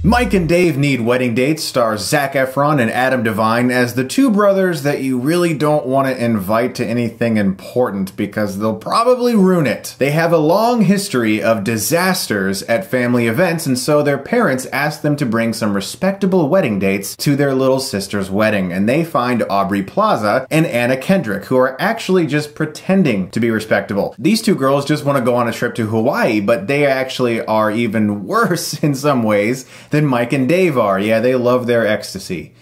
Mike and Dave Need Wedding Dates stars Zac Efron and Adam Devine as the two brothers that you really don't want to invite to anything important because they'll probably ruin it. They have a long history of disasters at family events, and so their parents ask them to bring some respectable wedding dates to their little sister's wedding, and they find Aubrey Plaza and Kendrick, who are actually just pretending to be respectable. These two girls just want to go on a trip to Hawaii, but they actually are even worse in some ways than Mike and Dave are. Yeah, they love their ecstasy.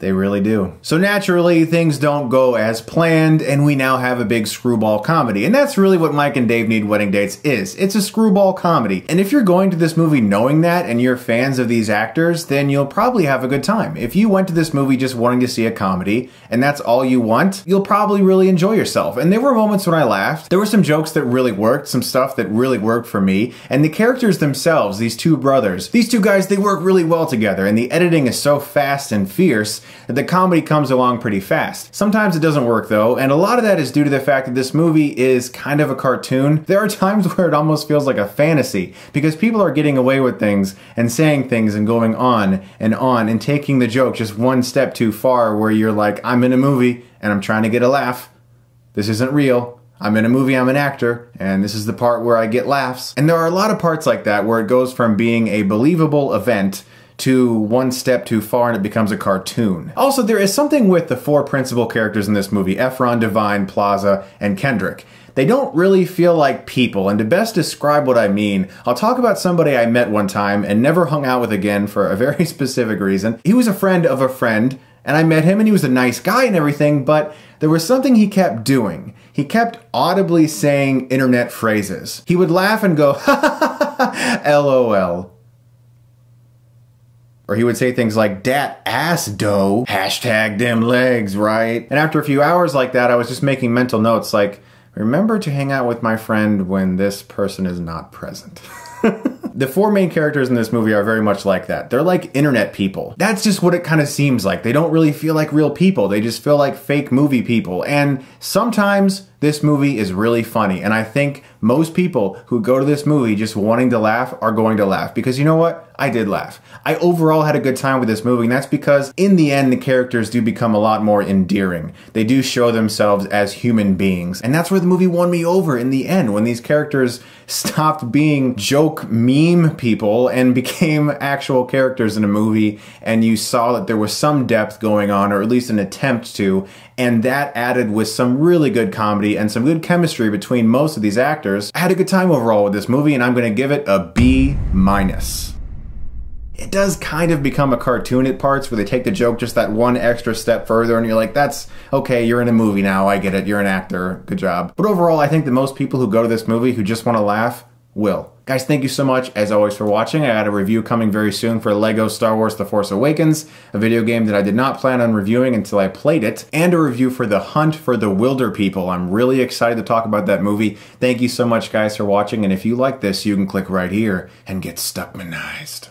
They really do. So naturally, things don't go as planned, and we now have a big screwball comedy. And that's really what Mike and Dave Need Wedding Dates is. It's a screwball comedy. And if you're going to this movie knowing that, and you're fans of these actors, then you'll probably have a good time. If you went to this movie just wanting to see a comedy, and that's all you want, you'll probably really enjoy yourself. And there were moments when I laughed. There were some jokes that really worked, some stuff that really worked for me. And the characters themselves, these two brothers, these two guys, they work really well together. And the editing is so fast and fierce that the comedy comes along pretty fast. Sometimes it doesn't work though, and a lot of that is due to the fact that this movie is kind of a cartoon. There are times where it almost feels like a fantasy, because people are getting away with things and saying things and going on and taking the joke just one step too far, where you're like, I'm in a movie and I'm trying to get a laugh. This isn't real. I'm in a movie, I'm an actor, and this is the part where I get laughs. And there are a lot of parts like that where it goes from being a believable event to one step too far and it becomes a cartoon. Also, there is something with the four principal characters in this movie, Efron, Devine, Plaza, and Kendrick. They don't really feel like people, and to best describe what I mean, I'll talk about somebody I met one time and never hung out with again for a very specific reason. He was a friend of a friend, and I met him and he was a nice guy and everything, but there was something he kept doing. He kept audibly saying internet phrases. He would laugh and go, ha ha ha ha, LOL. Or he would say things like, dat ass dough, hashtag them legs, right? And after a few hours like that, I was just making mental notes like, remember to hang out with my friend when this person is not present. The four main characters in this movie are very much like that. They're like internet people. That's just what it kind of seems like. They don't really feel like real people. They just feel like fake movie people. And sometimes this movie is really funny. And I think most people who go to this movie just wanting to laugh are going to laugh. Because you know what? I did laugh. I overall had a good time with this movie, and that's because in the end the characters do become a lot more endearing. They do show themselves as human beings. And that's where the movie won me over in the end, when these characters stopped being joke meme people and became actual characters in a movie, and you saw that there was some depth going on, or at least an attempt to, and that added with some really good comedy and some good chemistry between most of these actors. I had a good time overall with this movie, and I'm going to give it a B-. It does kind of become a cartoon at parts where they take the joke just that one extra step further and you're like, that's okay, you're in a movie now, I get it, you're an actor, good job. But overall, I think that most people who go to this movie who just want to laugh will. Guys, thank you so much, as always, for watching. I got a review coming very soon for LEGO Star Wars The Force Awakens, a video game that I did not plan on reviewing until I played it, and a review for The Hunt for the Wilder People. I'm really excited to talk about that movie. Thank you so much, guys, for watching, and if you like this, you can click right here and get Stuckmanized.